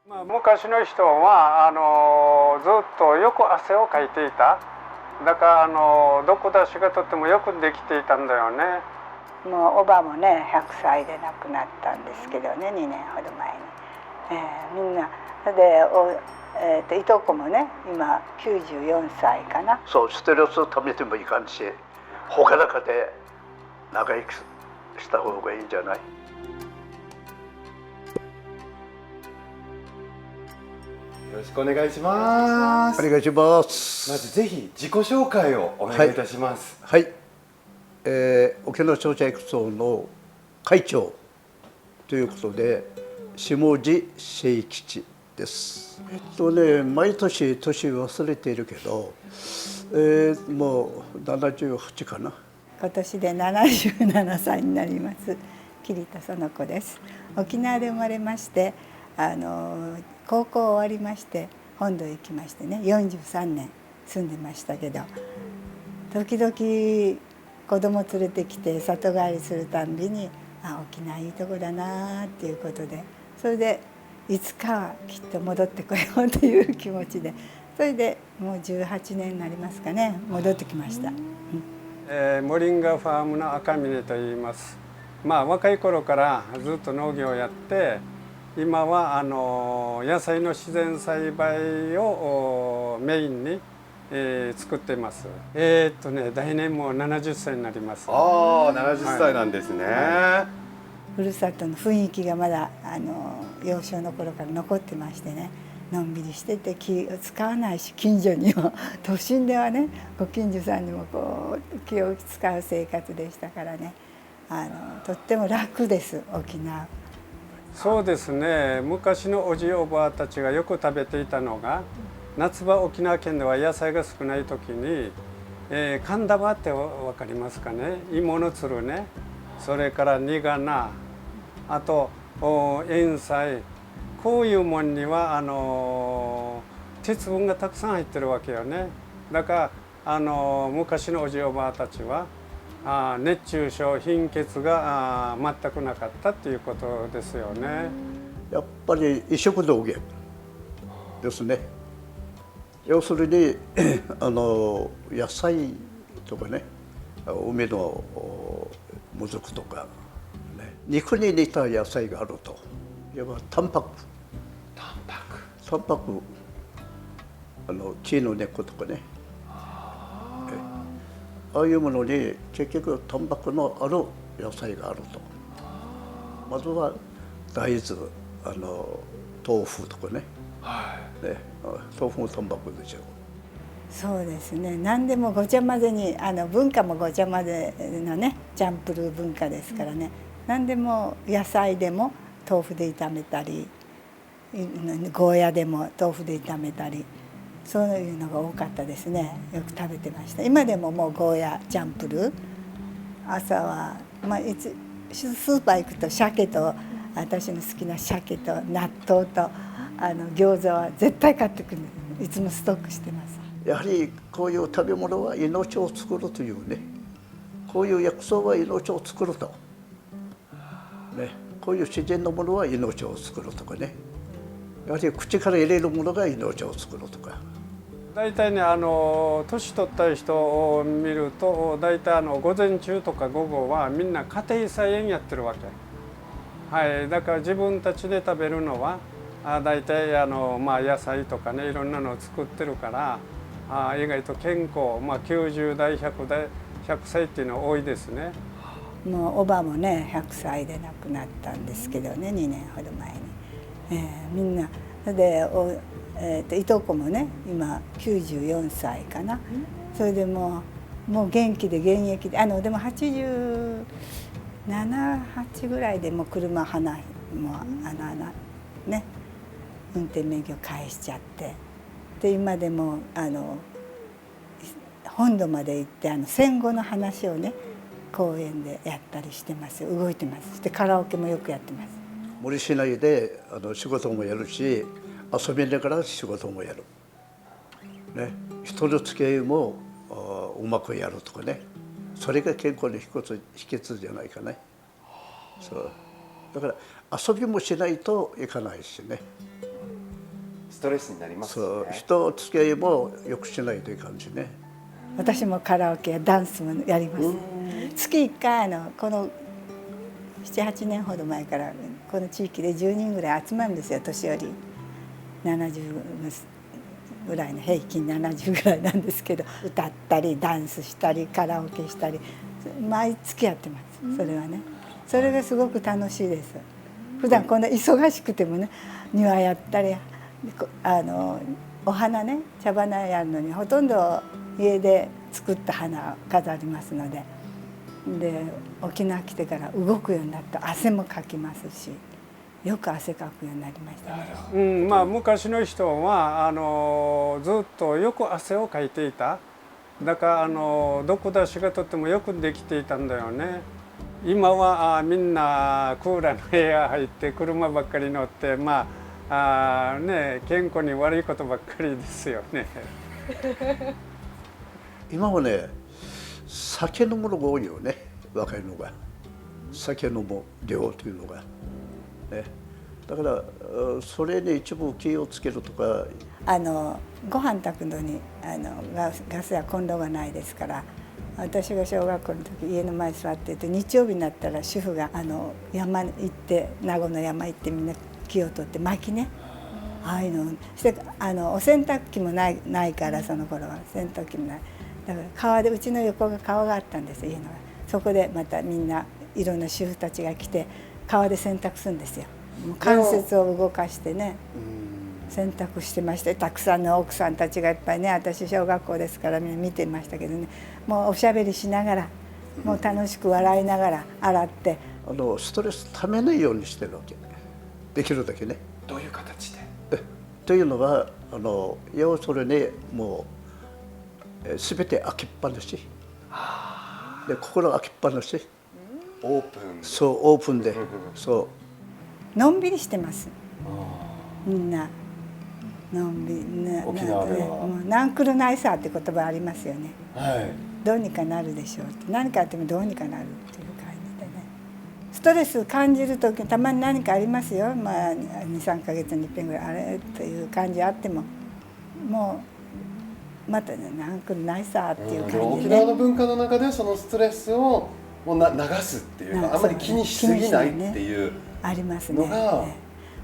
昔の人はずっとよく汗をかいていた。だから毒出しがとてもよくできていたんだよね。もうおばもね100歳で亡くなったんですけどね、2年ほど前に、みんなでいとこもね今94歳かな。そうストレスをためてもいかんし、他の中で長生きした方がいいんじゃない。よろしくお願いします。お願いします。まずぜひ自己紹介をお願いいたします。はい、沖縄長者育層の会長ということで下地誠吉です。毎年年忘れているけど、もう78かな。今年で77歳になります桐田園子です。沖縄で生まれまして、高校終わりまして本土へ行きましてね、43年住んでましたけど、時々子供連れてきて里帰りするたんびに沖縄いいとこだなっていうことで、それでいつかはきっと戻ってこようという気持ちで、それでもう18年になりますかね、戻ってきました。モリンガファームの赤嶺と言います。若い頃からずっと農業をやって、今は野菜の自然栽培をメインに、作っています。来年もう70歳になります。70歳なんですね。ふるさとの雰囲気がまだ幼少の頃から残ってましてね、のんびりしてて気を使わないし、近所には都心ではねご近所さんにもこう気を使う生活でしたからね、とっても楽です沖縄。そうですね、昔のおじおばあたちがよく食べていたのが、夏場沖縄県では野菜が少ない時に、寒玉って分かりますかね。芋のつるね、それから煮金、あと塩菜、こういうもんには鉄分がたくさん入ってるわけよね。だから昔のおじおばあたちは熱中症貧血が全くなかったっていうことですよね。やっぱり衣食同源ですね。要するに野菜とかね、海のもずくとか、ね、肉に似た野菜があると、いわばタンパク木の根っことかね、ああいうものに結局タンパクのある野菜があると。まずは大豆、豆腐とかね、豆腐もタンパクでしょう。そうですね、何でもごちゃ混ぜに文化もごちゃ混ぜのねチャンプルー文化ですからね、何でも野菜でも豆腐で炒めたり、ゴーヤでも豆腐で炒めたり、そういうのが多かったですね。よく食べてました。今でももうゴーヤチャンプルー、朝は、スーパー行くと鮭と、私の好きな鮭と納豆と餃子は絶対買ってくる。いつもストックしてます。やはりこういう食べ物は命を作るというね、こういう薬草は命を作ると、ね、こういう自然のものは命を作るとかね、やはり口から入れるものが命を作るとか。大体ね年取った人を見ると、大体午前中とか午後はみんな家庭菜園やってるわけ。だから自分たちで食べるのは大体野菜とかね、いろんなのを作ってるから、意外と健康、90代100代100歳っていうのは多いですね。もうおばもね100歳で亡くなったんですけどね、2年ほど前に、みんなでいとこもね今94歳かな。それでもう元気で現役ででも87、8ぐらいでもう車もね運転免許返しちゃって、で今でも本土まで行って戦後の話をね公園でやったりしてます。動いてます。でカラオケもよくやってます。無理しないで仕事もやるし、遊びながら仕事もやる、ね、人の付き合いもうまくやるとかね、それが健康の秘訣じゃないかね。そうだから遊びもしないといかないしね。ストレスになりますそうね。人付き合いもよくしないという感じね。私もカラオケやダンスもやります。月1回この7、8年ほど前からこの地域で10人ぐらい集まるんですよ。年寄り70ぐらいの、平均70ぐらいなんですけど、歌ったりダンスしたりカラオケしたり毎月やってます。それはね、それがすごく楽しいです。普段こんな忙しくてもね、庭やったりお花ね、茶花やるのにほとんど家で作った花を飾りますので、沖縄来てから動くようになった汗もかきますし、よく汗かくようになりましたね。まあ、昔の人はずっとよく汗をかいていた。だから毒出しがとってもよくできていたんだよね。今はみんなクーラーの部屋入って車ばっかり乗って、まあ健康に悪いことばっかりですよね。今はね、酒飲むのが多いよね、若いのが。酒飲む量というのが、ね、だからそれに一部気をつけるとか。ご飯炊くのにガスやコンロがないですから、私が小学校の時家の前に座っていて、日曜日になったら主婦が山行って、名護の山行ってみんな木を取って薪ね、ああいうのしてお洗濯機もないから、その頃は洗濯機もない。だから川で、うちの横が川があったんです、家の。そこでまたみんないろんな主婦たちが来て川で洗濯するんですよ。もう関節を動かしてね、洗濯してまして、たくさんの奥さんたちがいっぱいね、私小学校ですからみんな見てましたけどね、もうおしゃべりしながら、もう楽しく笑いながら洗って、ストレスためないようにしてるわけ、できるだけね。どういう形で？というのは要するにもう全て開きっぱなしで、心開きっぱなし、オープン。そう、オープンで、そうのんびりしてます、みんな。のんびり沖縄ではもうなんくるないさって言葉ありますよね。はい。どうにかなるでしょうって、何かあってもどうにかなるっていう感じでね。ストレス感じる時たまに何かありますよ。まあ2、3ヶ月に一遍ぐらいあれという感じあっても、もうまたね、なんくるないさっていう感じで、ね、沖縄の文化の中でそのストレスをもう流すっていうか、あんまり気にしすぎないっていうありますのが。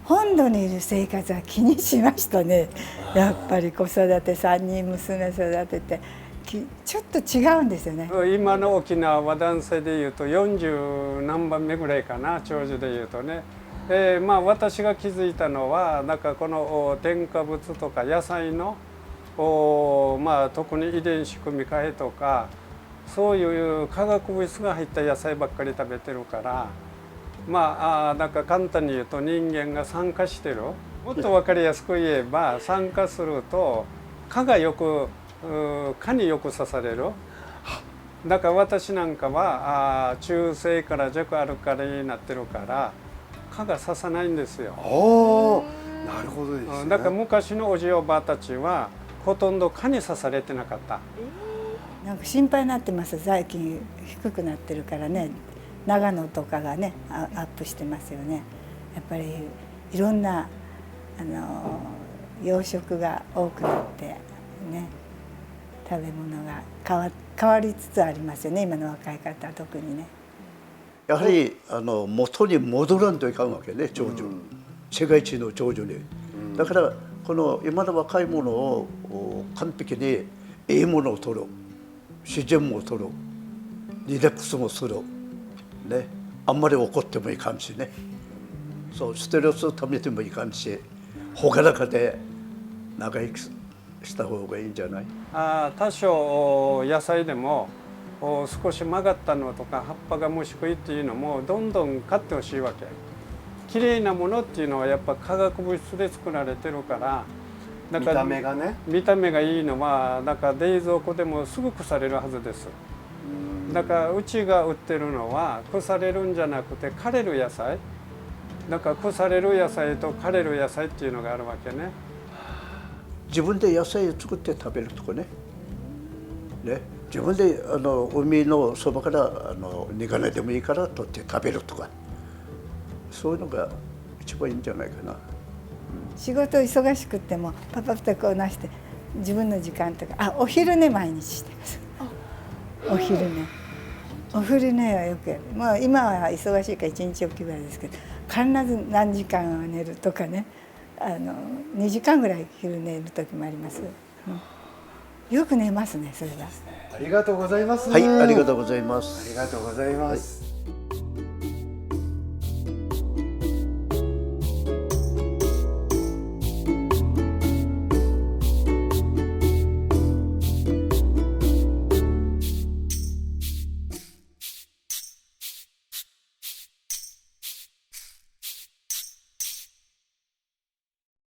本土にいる生活は気にしましたね。やっぱり子育て3人娘育ててちょっと違うんですよね。今の沖縄は男性でいうと40何番目ぐらいかな、長寿でいうとね。まあ私が気づいたのは、なんかこの添加物とか野菜のまあ特に遺伝子組み換えとか、そういう化学物質が入った野菜ばっかり食べてるから。まあなんか簡単に言うと、人間が酸化してる。もっと分かりやすく言えば、酸化すると蚊によく刺される。だから私なんかは中性から弱アルカリになってるから蚊が刺さないんですよ。なるほどですね。だから昔のおじおばあたちはほとんど蚊に刺されてなかった。なんか心配になってます。最近低くなってるからね。長野とかがねアップしてますよね。やっぱりいろんな養殖が多くなってね、食べ物が変わりつつありますよね、今の若い方は特にね。やはり元に戻らんといかんわけね、長寿、世界一の長寿に。だからこの今の若い者を完璧にいいものを取る、自然も取る、リラックスもする。ね、あんまり怒ってもいかんしね、そうストレスをためてもいかんし、朗らかで長生きした方がいいんじゃない？多少野菜でも少し曲がったのとか葉っぱが虫食いっていうのもどんどん買ってほしいわけ。きれいなものっていうのはやっぱ化学物質で作られてるから、だから見た目がね、見た目がいいのはだから冷蔵庫でもすぐ腐れるはずです。だからうちが売ってるのは腐れるんじゃなくて枯れる野菜。だから腐れる野菜と枯れる野菜っていうのがあるわけね。自分で野菜を作って食べるとかね、自分で海のそばから苦根でもいいから取って食べるとか、そういうのが一番いいんじゃないかな。仕事忙しくってもパパッとこうなして自分の時間とか、お昼寝毎日してます。お昼寝はよくやる。もう今は忙しいから1日おきぐらいですけど、必ず何時間は寝るとかね、2時間ぐらい昼寝る時もあります。よく寝ますね、それは。ありがとうございます。はい、ありがとうございます。ありがとうございます。